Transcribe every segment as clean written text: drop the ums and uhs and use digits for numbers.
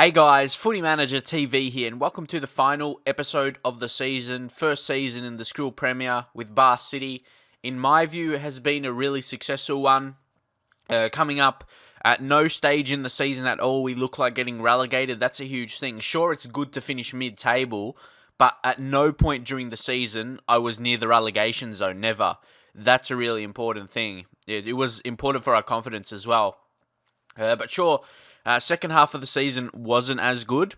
Hey guys, Footy Manager TV here, and welcome to the final episode of the season, first season in the Skrill Premier with Bath City. In my view, it has been a really successful one. Coming up at no stage in the season at all, we look like getting relegated. That's a huge thing. Sure, it's good to finish mid-table, but at no point during the season, I was near the relegation zone, never. That's a really important thing. It was important for our confidence as well. But sure, second half of the season wasn't as good.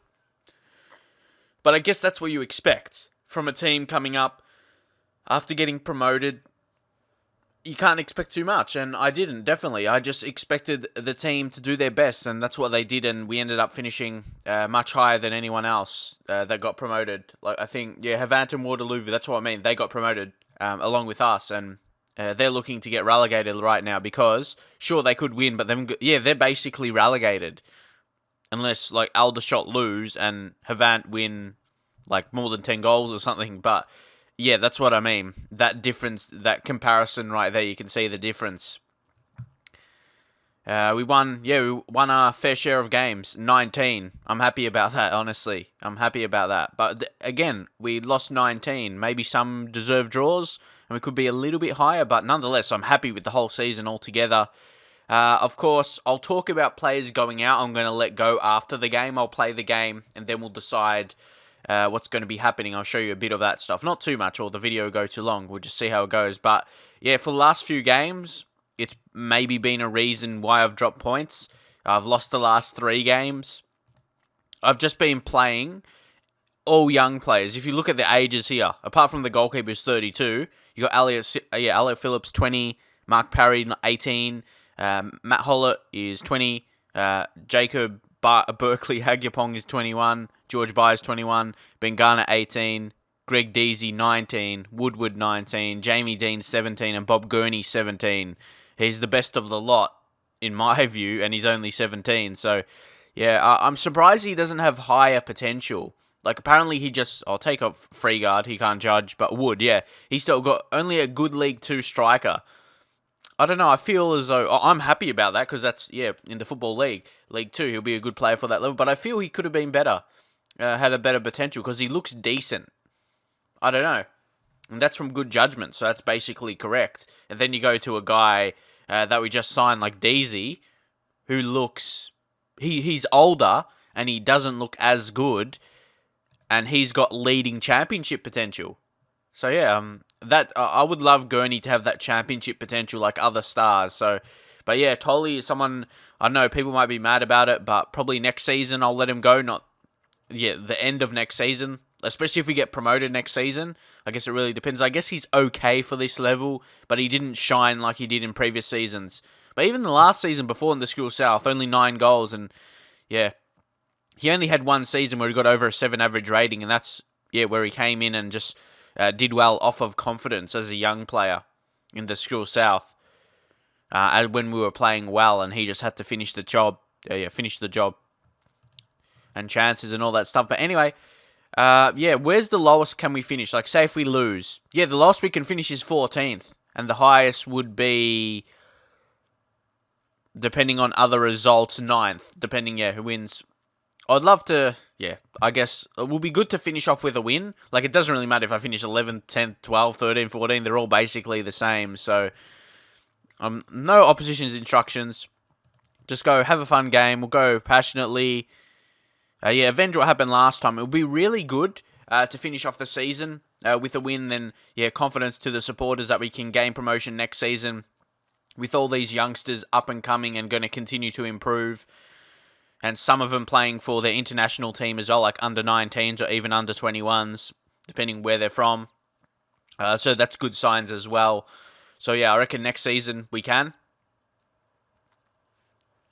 But I guess that's what you expect from a team coming up after getting promoted. You can't expect too much, and I didn't, definitely. I just expected the team to do their best, and that's what they did, and we ended up finishing much higher than anyone else that got promoted. Like I think, Havant and Waterloo, that's what I mean. They got promoted along with us, and they're looking to get relegated right now because, sure, they could win, but they're basically relegated. Unless, like, Aldershot lose and Havant win, like, more than 10 goals or something. But, yeah, that's what I mean. That difference, that comparison right there, you can see the difference. We won our fair share of games, 19. I'm happy about that, honestly. I'm happy about that. But, again, we lost 19. Maybe some deserved draws, and we could be a little bit higher. But, nonetheless, I'm happy with the whole season altogether. Of course, I'll talk about players going out. I'm going to let go after the game. I'll play the game, and then we'll decide what's going to be happening. I'll show you a bit of that stuff. Not too much, or the video will go too long. We'll just see how it goes. But, yeah, for the last few games, it's maybe been a reason why I've dropped points. I've lost the last 3 games. I've just been playing all young players. If you look at the ages here, apart from the goalkeeper who's 32, you got Elliot Phillips, 20, Mark Parry, 18, Matt Hollett is 20, Jacob Berkeley Hagyapong is 21, George Byers 21, Bengana 18, Greg Deasy 19, Woodward 19, Jamie Dean 17, and Bob Gurney 17. He's the best of the lot, in my view, and he's only 17. So, yeah, I'm surprised he doesn't have higher potential. Like, apparently I'll take off Freegard, he can't judge, but Wood, yeah. He's still got only a good League 2 striker. I don't know, I feel as though, I'm happy about that, because that's, in the Football League, League 2, he'll be a good player for that level, but I feel he could have been better, had a better potential, because he looks decent. I don't know. And that's from good judgment, so that's basically correct. And then you go to a guy that we just signed, like Deasy, who looks, he's older, and he doesn't look as good, and he's got leading championship potential. So yeah, that I would love Gurney to have that championship potential like other stars. So, but yeah, Tolley is someone, I know people might be mad about it, but probably next season I'll let him go. The end of next season, especially if we get promoted next season. I guess it really depends. I guess he's okay for this level, but he didn't shine like he did in previous seasons. But even the last season before in the Skrill South, only 9 goals, and yeah, he only had one season where he got over a 7 average rating, and that's where he came in and just did well off of confidence as a young player in the Skrill South. When we were playing well, and he just had to finish the job. Finish the job. And chances and all that stuff. But anyway, where's the lowest can we finish? Like, say if we lose. Yeah, the lowest we can finish is 14th. And the highest would be, depending on other results, 9th. Depending, who wins. I'd love to, I guess it will be good to finish off with a win. Like, it doesn't really matter if I finish 11th, 10th, 12th, 13th, 14th. They're all basically the same. So, no opposition's instructions. Just go have a fun game. We'll go passionately. Avenge what happened last time. It would be really good to finish off the season with a win. Then, confidence to the supporters that we can gain promotion next season with all these youngsters up and coming and going to continue to improve. And some of them playing for their international team as well, like under 19s or even under 21s, depending where they're from. So that's good signs as well. So I reckon next season we can.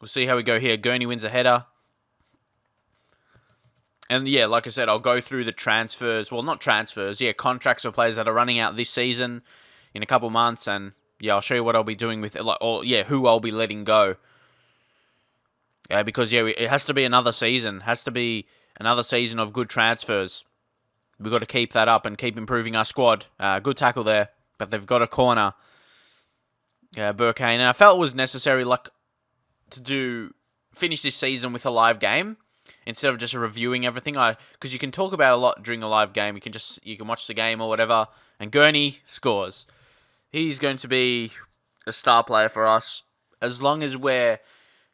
We'll see how we go here. Gurney wins a header. And like I said, I'll go through the transfers. Well, not transfers. Contracts of players that are running out this season in a couple months. And I'll show you what I'll be doing with it. Who I'll be letting go. Because, it has to be another season. Has to be another season of good transfers. We've got to keep that up and keep improving our squad. Good tackle there. But they've got a corner. Burkane. And I felt it was necessary to finish this season with a live game. instead of just reviewing everything. Because you can talk about a lot during a live game. You can watch the game or whatever, and Gurney scores. He's going to be a star player for us. As long as we're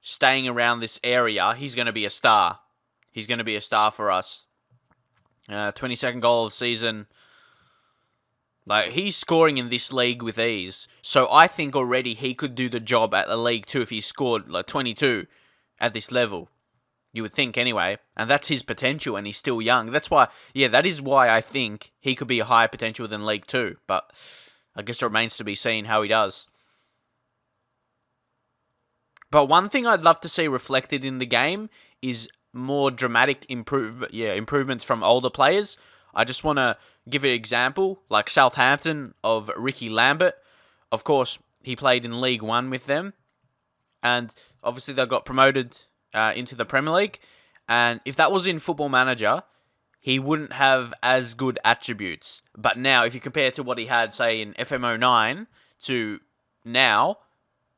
staying around this area, he's going to be a star. He's going to be a star for us. 22nd goal of the season. Like, he's scoring in this league with ease. So I think already he could do the job at the League 2 if he scored like 22 at this level. You would think anyway. And that's his potential, and he's still young. That's why, that is why I think he could be a higher potential than League 2. But I guess it remains to be seen how he does. But one thing I'd love to see reflected in the game is more dramatic improvements from older players. I just want to give an example, like Southampton of Ricky Lambert. Of course, he played in League 1 with them. And obviously they got promoted into the Premier League. And if that was in Football Manager, he wouldn't have as good attributes. But now, if you compare it to what he had, say, in FM09 to now,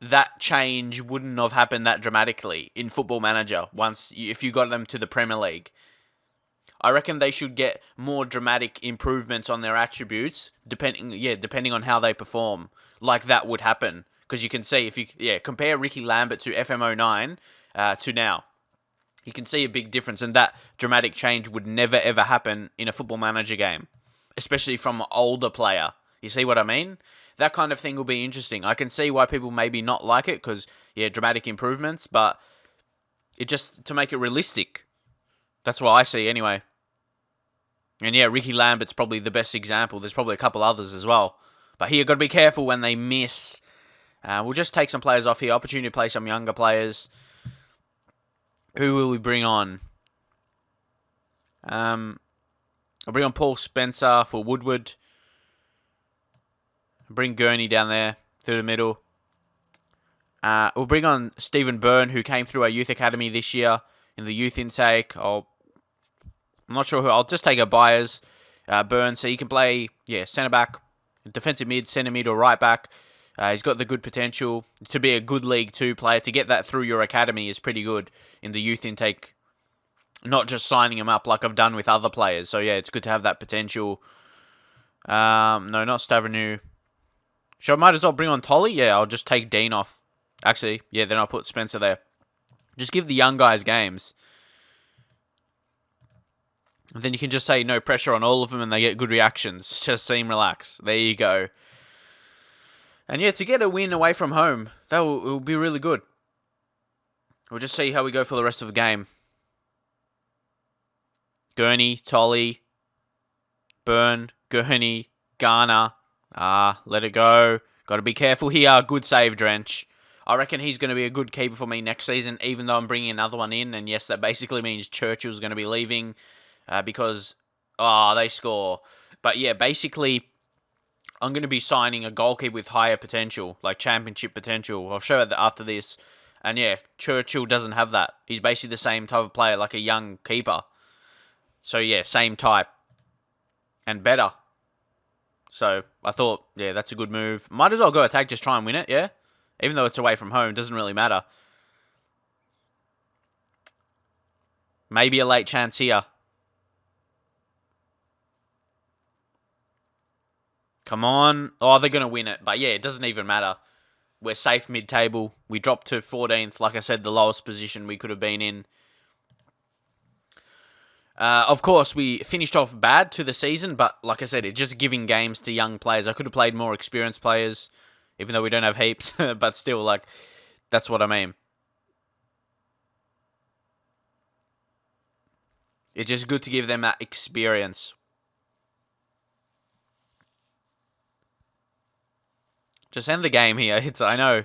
that change wouldn't have happened that dramatically in Football Manager if you got them to the Premier League. I reckon they should get more dramatic improvements on their attributes, depending on how they perform. Like that would happen. Because you can see, if you compare Ricky Lambert to FM09 to now, you can see a big difference, and that dramatic change would never ever happen in a Football Manager game. Especially from an older player. You see what I mean? That kind of thing will be interesting. I can see why people maybe not like it, because, dramatic improvements, but it just to make it realistic. That's what I see anyway. And Ricky Lambert's probably the best example. There's probably a couple others as well. But here, got to be careful when they miss. We'll just take some players off here. Opportunity to play some younger players. Who will we bring on? I'll bring on Paul Spencer for Woodward. Bring Gurney down there through the middle. We'll bring on Stephen Byrne, who came through our youth academy this year in the youth intake. I'm not sure who. I'll just take a buyers. Byrne, so he can play, centre back, defensive mid, centre mid, or right back. He's got the good potential to be a good League 2 player. To get that through your academy is pretty good in the youth intake. Not just signing him up like I've done with other players. So it's good to have that potential. No, not Stavranu. I might as well bring on Tolly? Yeah, I'll just take Dean off. Actually, then I'll put Spencer there. Just give the young guys games. And then you can just say no pressure on all of them and they get good reactions. Just seem relaxed. There you go. And to get a win away from home, that will be really good. We'll just see how we go for the rest of the game. Gurney, Tolly, Byrne, Gurney, Garner. Let it go. Got to be careful here. Good save, Drench. I reckon he's going to be a good keeper for me next season, even though I'm bringing another one in. And yes, that basically means Churchill's going to be leaving because, they score. But basically, I'm going to be signing a goalkeeper with higher potential, like championship potential. I'll show it after this. And Churchill doesn't have that. He's basically the same type of player, like a young keeper. So same type. And better. So I thought, that's a good move. Might as well go attack, just try and win it, Even though it's away from home, doesn't really matter. Maybe a late chance here. Come on. Oh, they're going to win it. But it doesn't even matter. We're safe mid-table. We dropped to 14th. Like I said, the lowest position we could have been in. Of course, we finished off bad to the season, but like I said, it's just giving games to young players. I could have played more experienced players, even though we don't have heaps, but still, that's what I mean. It's just good to give them that experience. Just end the game here. I know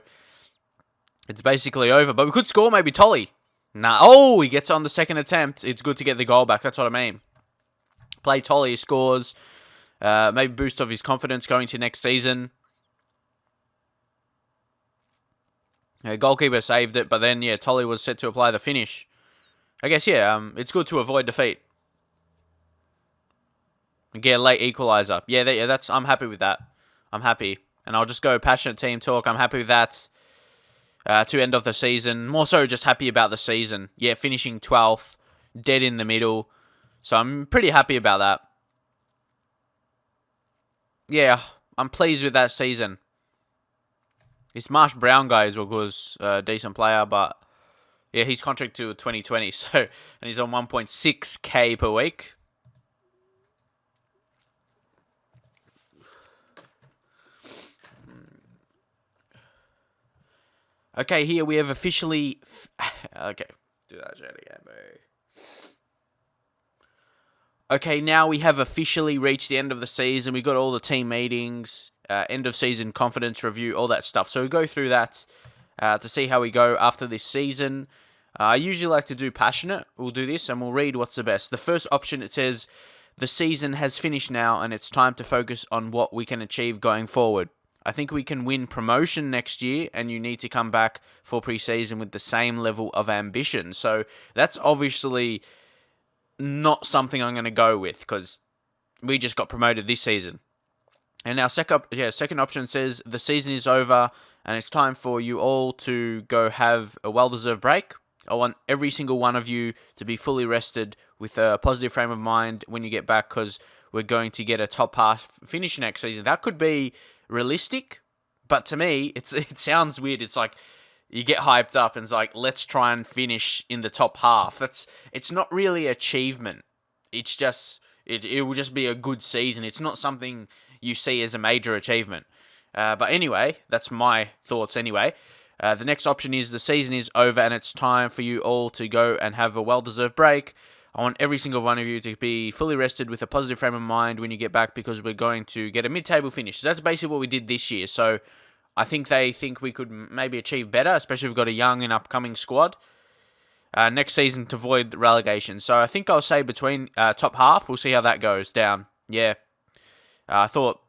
it's basically over, but we could score maybe Tolly. Nah. Oh, he gets on the second attempt. It's good to get the goal back. That's what I mean. Play Tolly, he scores. Maybe boost of his confidence going to next season. Goalkeeper saved it, but then, Tolly was set to apply the finish. I guess, it's good to avoid defeat. And get a late equaliser. I'm happy with that. I'm happy. And I'll just go passionate team talk. I'm happy with that. To end of the season. More so just happy about the season. Finishing 12th. dead in the middle. So I'm pretty happy about that. Yeah, I'm pleased with that season. This Marsh Brown guy as well was a decent player, but yeah, he's contract to 2020, so and he's on 1.6k per week. Okay, here we have officially. Okay, do that shit again, bro. Okay, now we have officially reached the end of the season. We got all the team meetings, end of season confidence review, all that stuff. So we go through that to see how we go after this season. I usually like to do passionate. We'll do this and we'll read what's the best. The first option, it says, the season has finished now and it's time to focus on what we can achieve going forward. I think we can win promotion next year and you need to come back for pre-season with the same level of ambition. So that's obviously not something I'm going to go with because we just got promoted this season. And our second option says the season is over and it's time for you all to go have a well-deserved break. I want every single one of you to be fully rested with a positive frame of mind when you get back because we're going to get a top half finish next season. That could be realistic, but to me, it sounds weird. It's like you get hyped up and it's like, let's try and finish in the top half. It's not really achievement. It's just, it will just be a good season. It's not something you see as a major achievement. But anyway, that's my thoughts anyway. The next option is the season is over and it's time for you all to go and have a well-deserved break. I want every single one of you to be fully rested with a positive frame of mind when you get back because we're going to get a mid-table finish. So that's basically what we did this year. So I think they think we could maybe achieve better, especially if we've got a young and upcoming squad. Next season to avoid relegation. So I think I'll say between top half. We'll see how that goes down. Yeah. I thought...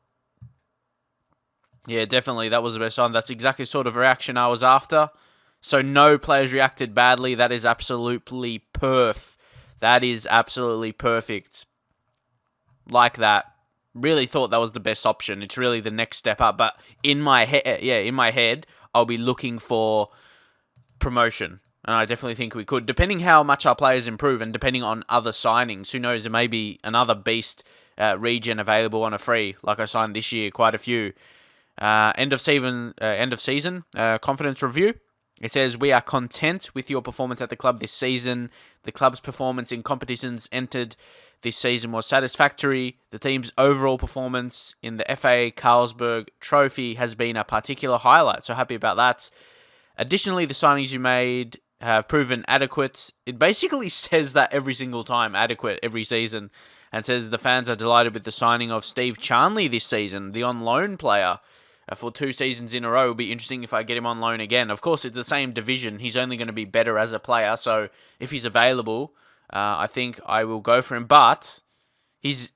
Yeah, definitely. That was the best one. That's exactly the sort of reaction I was after. So no players reacted badly. That is absolutely perf. That is absolutely perfect. Like that. Really thought that was the best option. It's really the next step up. But in my head, I'll be looking for promotion. And I definitely think we could. Depending how much our players improve and depending on other signings. Who knows, there may be another beast regen available on a free. Like I signed this year, quite a few. End of season confidence review. It says, we are content with your performance at the club this season. The club's performance in competitions entered this season was satisfactory. The team's overall performance in the FA Carlsberg Trophy has been a particular highlight, so happy about that. Additionally, the signings you made have proven adequate. It basically says that every single time, adequate every season, and says the fans are delighted with the signing of Steve Charnley this season, the on-loan player. For 2 seasons in a row. It'll be interesting if I get him on loan again. Of course, it's the same division. He's only going to be better as a player. So if he's available, I think I will go for him. But his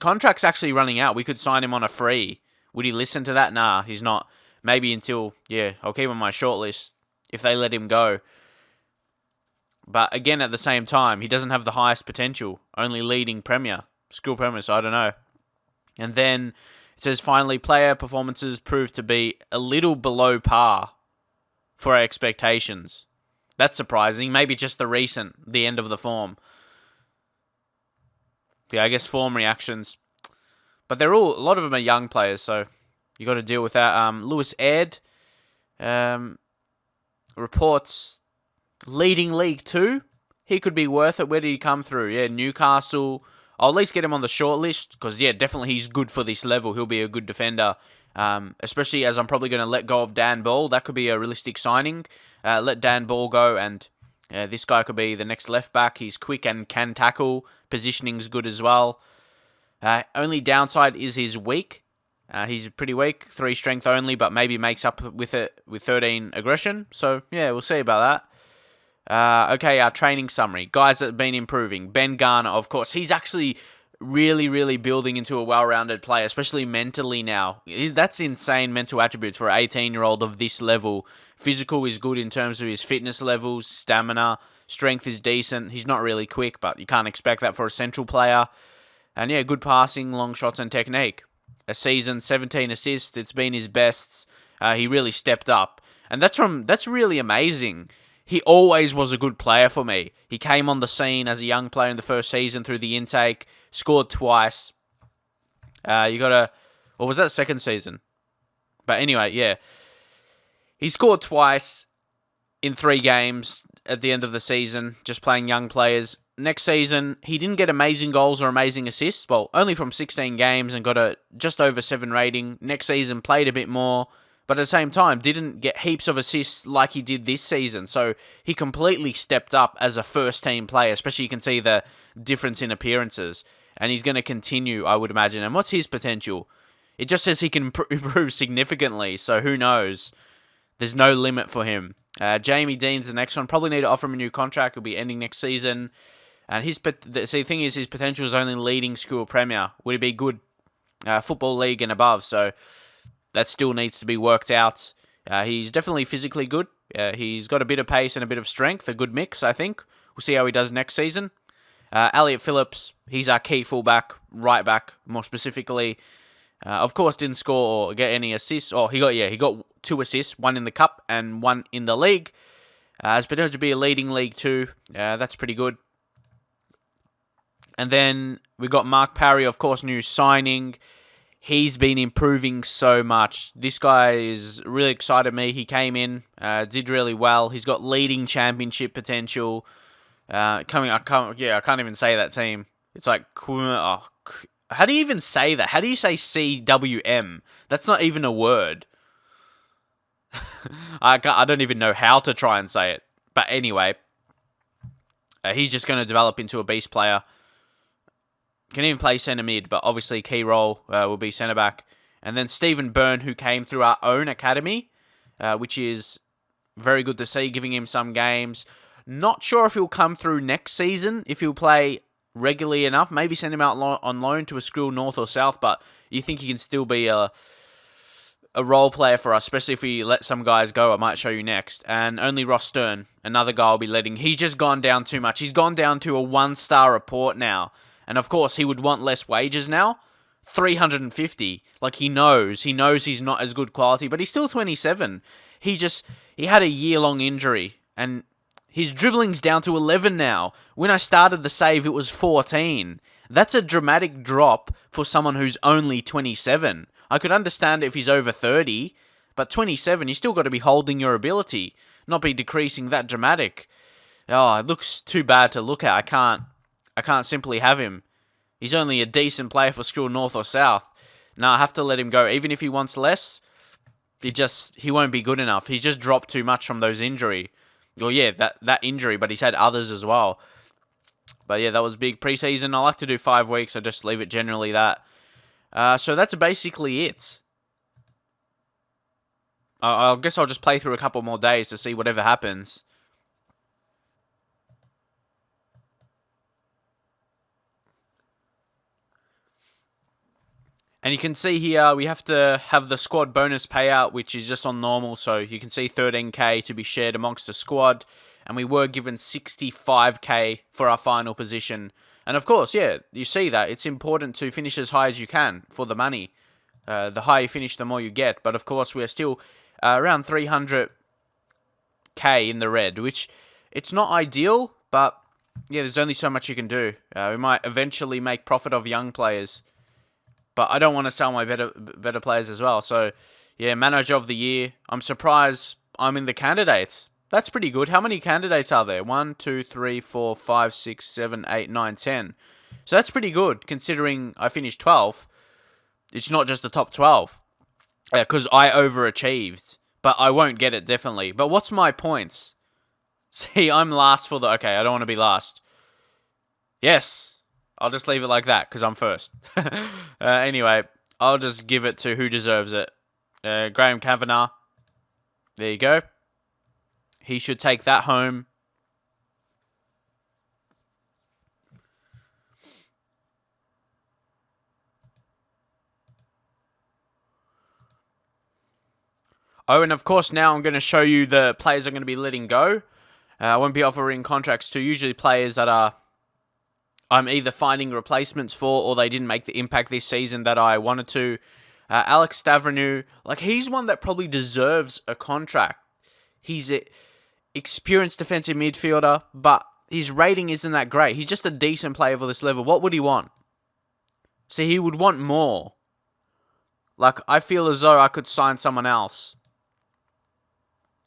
contract's actually running out. We could sign him on a free. Would he listen to that? Nah, he's not. Maybe until, I'll keep him on my shortlist if they let him go. But again, at the same time, he doesn't have the highest potential. Only leading school Premier, so I don't know. And then... it says, finally, player performances proved to be a little below par for our expectations. That's surprising. Maybe just the end of the form. Yeah, I guess form reactions. But a lot of them are young players, so you got to deal with that. Lewis Ed reports leading League 2. He could be worth it. Where did he come through? Yeah, Newcastle... I'll at least get him on the short list because, definitely he's good for this level. He'll be a good defender, especially as I'm probably going to let go of Dan Ball. That could be a realistic signing. Let Dan Ball go, and this guy could be the next left back. He's quick and can tackle. Positioning's good as well. Only downside is he's weak. He's pretty weak, 3 strength only, but maybe makes up with it with 13 aggression. So, we'll see about that. Okay, our training summary. Guys that have been improving. Ben Garner, of course. He's actually really, really building into a well-rounded player, especially mentally now. That's insane mental attributes for an 18-year-old of this level. Physical is good in terms of his fitness levels, stamina. Strength is decent. He's not really quick, but you can't expect that for a central player. And good passing, long shots, and technique. A season, 17 assists. It's been his best. He really stepped up. And that's really amazing. he always was a good player for me. He came on the scene as a young player in the first season through the intake, scored twice. Or was that second season? But anyway, yeah. He scored twice in 3 games at the end of the season, just playing young players. Next season, he didn't get amazing goals or amazing assists. Well, only from 16 games and got a just over 7 rating. Next season, played a bit more, but at the same time, didn't get heaps of assists like he did this season. So he completely stepped up as a first-team player, especially you can see the difference in appearances. And he's going to continue, I would imagine. And what's his potential? It just says he can improve significantly, so who knows? There's no limit for him. Jamie Dean's the next one. Probably need to offer him a new contract. He'll be ending next season. And the thing is, his potential is only leading school premier. Would it be good football league and above? So that still needs to be worked out. He's definitely physically good. He's got a bit of pace and a bit of strength. A good mix, I think. We'll see how he does next season. Elliot Phillips, he's our key fullback, right back, more specifically. Of course, didn't score or get any assists. Oh, he got 2 assists, 1 in the cup and 1 in the league. Has potential to be a leading league too. That's pretty good. And then we got Mark Parry, of course, new signing. He's been improving so much. This guy is really excited me. He came in, did really well. He's got leading championship potential. I can't even say that team. It's like, how do you even say that? How do you say CWM? That's not even a word. I don't even know how to try and say it. But anyway, he's just going to develop into a beast player. Can even play centre mid, but obviously key role will be centre back. And then Stephen Byrne, who came through our own academy, which is very good to see, giving him some games. Not sure if he'll come through next season, if he'll play regularly enough. Maybe send him out on loan to a school north or south, but you think he can still be a role player for us, especially if we let some guys go. I might show you next. And only Ross Stern, another guy I'll be letting. He's just gone down too much. He's gone down to a 1-star report now. And of course, he would want less wages now. 350. Like, he knows he's not as good quality, but he's still 27. He had a year-long injury, and his dribbling's down to 11 now. When I started the save, it was 14. That's a dramatic drop for someone who's only 27. I could understand if he's over 30, but 27, you still got to be holding your ability, not be decreasing that dramatic. Oh, it looks too bad to look at. I can't simply have him. He's only a decent player for school north or south. No, I have to let him go. Even if he wants less, he won't be good enough. He's just dropped too much from those injury. Well, yeah, that injury, but he's had others as well. But yeah, that was big preseason. I like to do 5 weeks. I just leave it generally that. So that's basically it. I guess I'll just play through a couple more days to see whatever happens. And you can see here, we have to have the squad bonus payout, which is just on normal. So you can see 13k to be shared amongst the squad. And we were given 65k for our final position. And of course, yeah, you see that. It's important to finish as high as you can for the money. The higher you finish, the more you get. But of course, we're still around 300k in the red, which it's not ideal. But yeah, there's only so much you can do. We might eventually make profit of young players. But I don't want to sell my better players as well. So, yeah, Manager of the Year. I'm surprised I'm in the candidates. That's pretty good. How many candidates are there? 1, 2, 3, 4, 5, 6, 7, 8, 9, 10. So that's pretty good, considering I finished 12th. It's not just the top 12. Because I overachieved. But I won't get it, definitely. But what's my points? See, I'm last for the... Okay, I don't want to be last. Yes. I'll just leave it like that, because I'm first. Anyway, I'll just give it to who deserves it. Graham Kavanagh. There you go. He should take that home. Oh, and of course, now I'm going to show you the players I'm going to be letting go. I won't be offering contracts to usually players that I'm either finding replacements for, or they didn't make the impact this season that I wanted to. Alex Stavrenou, he's one that probably deserves a contract. If experienced defensive midfielder, but his rating isn't that great. He's just a decent player for this level. What would he want? See, he would want more. Like, I feel as though I could sign someone else.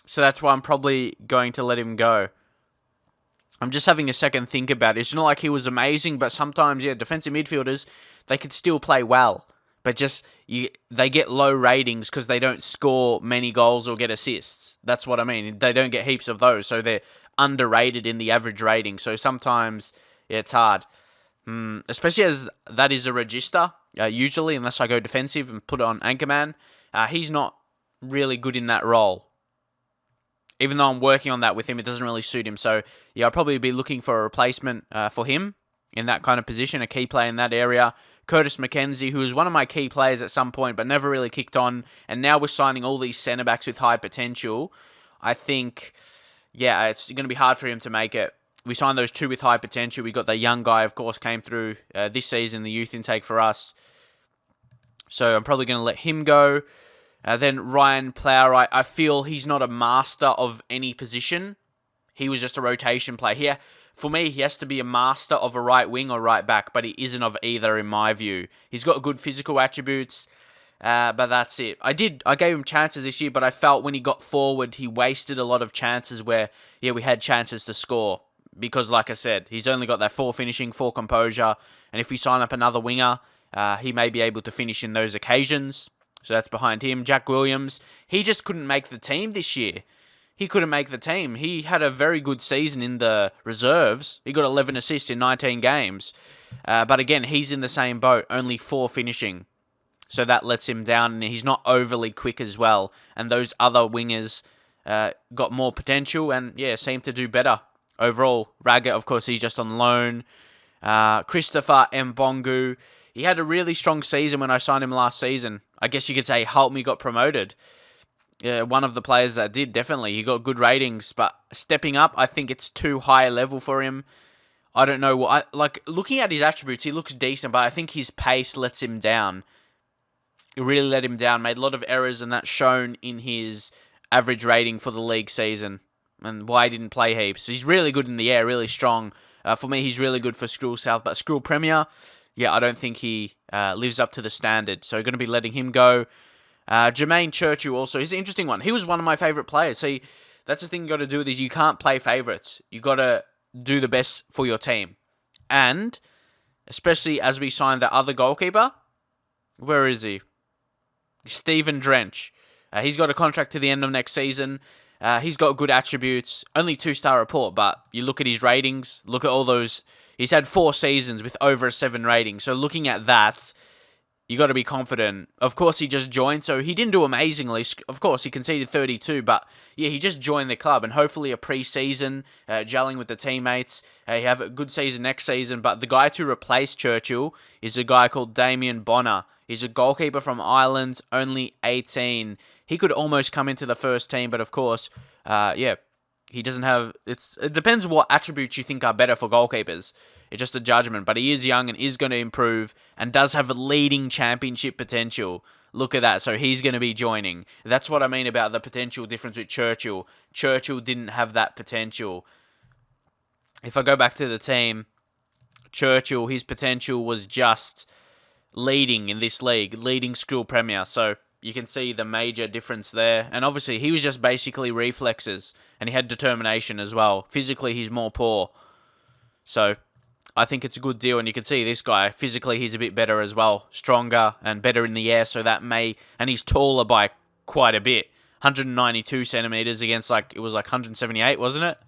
So that's why I'm probably going to let him go. I'm just having a second think about it. It's not like he was amazing, but sometimes, yeah, defensive midfielders, they could still play well. But just, they get low ratings because they don't score many goals or get assists. That's what I mean. They don't get heaps of those, so they're underrated in the average rating. So sometimes, yeah, it's hard. Especially as that is a register, usually, unless I go defensive and put it on Anchorman. He's not really good in that role. Even though I'm working on that with him, it doesn't really suit him. So, yeah, I'll probably be looking for a replacement for him in that kind of position, a key player in that area. Curtis McKenzie, who was one of my key players at some point, but never really kicked on. And now we're signing all these centre-backs with high potential. I think, yeah, it's going to be hard for him to make it. We signed those two with high potential. We got the young guy, of course, came through this season, the youth intake for us. So I'm probably going to let him go. Then Ryan Plowright, I feel he's not a master of any position. He was just a rotation player. Here, for me, he has to be a master of a right wing or right back, but he isn't of either in my view. He's got good physical attributes, but that's it. I gave him chances this year, but I felt when he got forward, he wasted a lot of chances where, yeah, we had chances to score. Because, like I said, he's only got that 4 finishing, 4 composure, and if we sign up another winger, he may be able to finish in those occasions. So that's behind him. Jack Williams, he just couldn't make the team this year. He couldn't make the team. He had a very good season in the reserves. He got 11 assists in 19 games. But again, he's in the same boat, only 4 finishing. So that lets him down, and he's not overly quick as well. And those other wingers got more potential and, yeah, seem to do better. Overall, Raga, of course, he's just on loan. Christopher Mbongu, he had a really strong season when I signed him last season. I guess you could say helped me got promoted. Yeah, one of the players that did, definitely. He got good ratings, but stepping up, I think it's too high a level for him. I don't know. Like, looking at his attributes, he looks decent, but I think his pace lets him down. It really let him down. Made a lot of errors, and that's shown in his average rating for the league season. And why he didn't play heaps. He's really good in the air, really strong. For me, he's really good for Skrill South, but Skrill Premier, yeah, I don't think he lives up to the standard. So going to be letting him go. Jermaine Churchill also, he's an interesting one. He was one of my favourite players. See, that's the thing you got to do with these. You can't play favourites. You got to do the best for your team. And, especially as we signed the other goalkeeper, where is he? Stephen Drench. He's got a contract to the end of next season. He's got good attributes, only 2-star report, but you look at his ratings, look at all those, he's had 4 seasons with over a 7 rating, so looking at that, you got to be confident. Of course, he just joined, so he didn't do amazingly, of course, he conceded 32, but yeah, he just joined the club, and hopefully a pre-season, gelling with the teammates, he have a good season next season, but the guy to replace Churchill is a guy called Damien Bonner. He's a goalkeeper from Ireland, only 18. He could almost come into the first team, but of course, yeah, he doesn't have... It depends what attributes you think are better for goalkeepers. It's just a judgment, but he is young and is going to improve and does have a leading championship potential. Look at that, so he's going to be joining. That's what I mean about the potential difference with Churchill. Churchill didn't have that potential. If I go back to the team, Churchill, his potential was just leading in this league, leading Skrill Premier, so you can see the major difference there. And obviously, he was just basically reflexes, and he had determination as well. Physically, he's more poor. So, I think it's a good deal, and you can see this guy, physically, he's a bit better as well. Stronger and better in the air, so that may... And he's taller by quite a bit. 192 centimeters against, it was 178, wasn't it?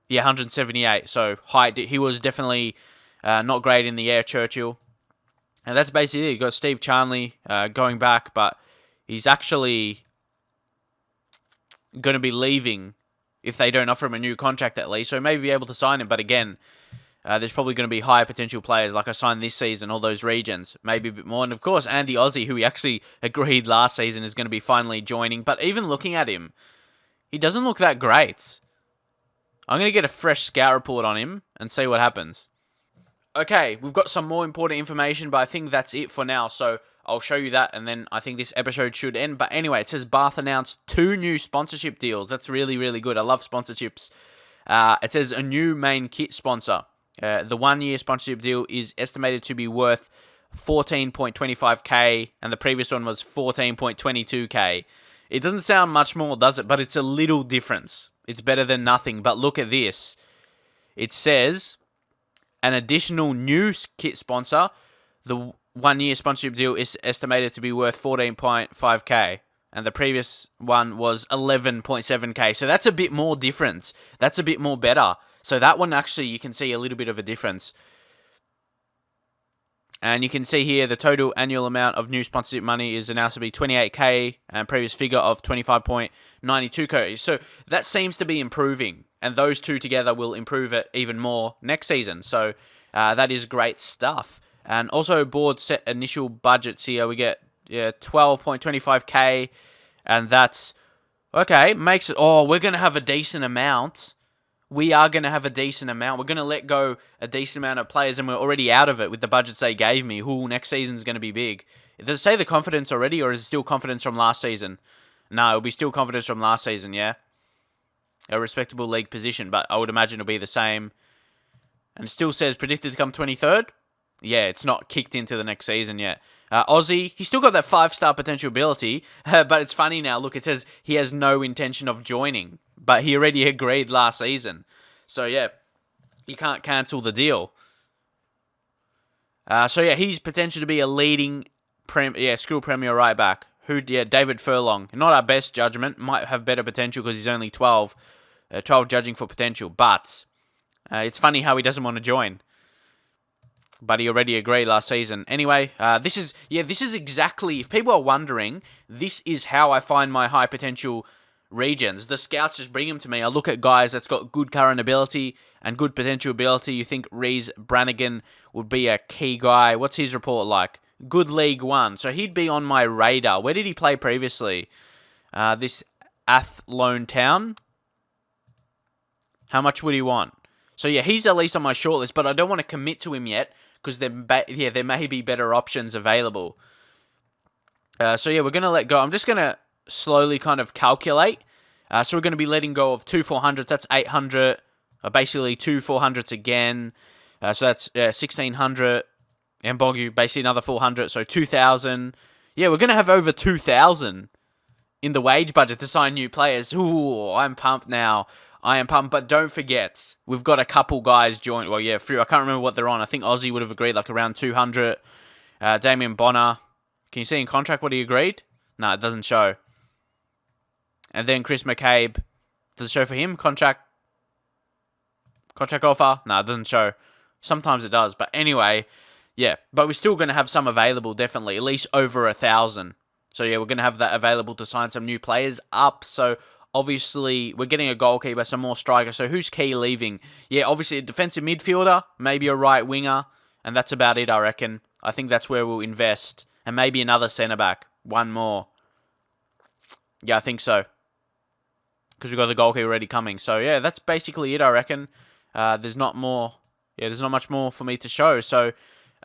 Yeah, 178. So, height, he was definitely not great in the air, Churchill. And that's basically it. You got Steve Charnley going back, but he's actually going to be leaving if they don't offer him a new contract at least. So maybe be able to sign him. But again, there's probably going to be higher potential players like I signed this season, all those regions, maybe a bit more. And of course, Andy Ozzie, who we actually agreed last season is going to be finally joining. But even looking at him, he doesn't look that great. I'm going to get a fresh scout report on him and see what happens. Okay, we've got some more important information, but I think that's it for now. So I'll show you that, and then I think this episode should end. But anyway, it says Bath announced 2 new sponsorship deals. That's really, really good. I love sponsorships. It says a new main kit sponsor. The 1-year sponsorship deal is estimated to be worth 14.25k, and the previous one was 14.22k. It doesn't sound much more, does it? But it's a little difference. It's better than nothing. But look at this. It says an additional new kit sponsor. The 1-year sponsorship deal is estimated to be worth 14.5k, and the previous one was 11.7k. So that's a bit more difference. That's a bit more better. So that one actually you can see a little bit of a difference. And you can see here the total annual amount of new sponsorship money is announced to be 28k, and previous figure of 25.92k. So that seems to be improving, and those two together will improve it even more next season. So that is great stuff. And also board set initial budgets here. We get 12.25k, and that's okay. Makes it. Oh, we're gonna have a decent amount. We are going to have a decent amount. We're going to let go a decent amount of players, and we're already out of it with the budgets they gave me. Ooh, next season's going to be big. Does it say the confidence already, or is it still confidence from last season? No, it'll be still confidence from last season, yeah? A respectable league position, but I would imagine it'll be the same. And it still says predicted to come 23rd. Yeah, it's not kicked into the next season yet. Aussie, he's still got that 5-star potential ability, but it's funny now. Look, it says he has no intention of joining, but he already agreed last season. So, yeah, he can't cancel the deal. So, yeah, he's potential to be a leading school premier right back. David Furlong. Not our best judgment. Might have better potential because he's only 12. 12 judging for potential. But it's funny how he doesn't want to join. But he already agreed last season. Anyway, this is exactly, if people are wondering, this is how I find my high potential regions. The scouts just bring them to me. I look at guys that's got good current ability and good potential ability. You think Reece Brannigan would be a key guy. What's his report like? Good League One. So he'd be on my radar. Where did he play previously? This Athlone Town. How much would he want? So yeah, he's at least on my shortlist, but I don't want to commit to him yet because there may be better options available. So yeah, we're going to let go. I'm just going to slowly kind of calculate. So we're going to be letting go of 2 400s. That's 800. Basically 2 400s again. So that's 1600. And Bogu, basically another 400. So 2000. Yeah, we're going to have over 2000 in the wage budget to sign new players. Ooh, I'm pumped now. I am pumped, but don't forget, we've got a couple guys joined. Well, yeah, I can't remember what they're on. I think Aussie would have agreed like around 200. Damien Bonner. Can you see in contract what he agreed? No, it doesn't show. And then Chris McCabe. Does it show for him? Contract offer? No, it doesn't show. Sometimes it does. But anyway, yeah. But we're still going to have some available, definitely. At least over 1,000. So yeah, we're going to have that available to sign some new players up. So obviously, we're getting a goalkeeper, some more strikers. So who's key leaving? Yeah, obviously a defensive midfielder, maybe a right winger, and that's about it, I reckon. I think that's where we'll invest. And maybe another centre-back. One more. Yeah, I think so. Because we've got the goalkeeper already coming. So yeah, that's basically it, I reckon. There's not more. Yeah, there's not much more for me to show. So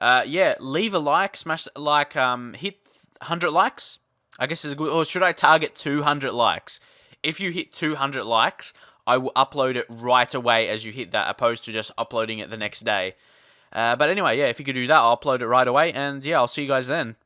yeah, leave a like, smash the like, hit 100 likes. I guess is a good. Or should I target 200 likes? If you hit 200 likes, I will upload it right away as you hit that, opposed to just uploading it the next day. But anyway, yeah, if you could do that, I'll upload it right away. And yeah, I'll see you guys then.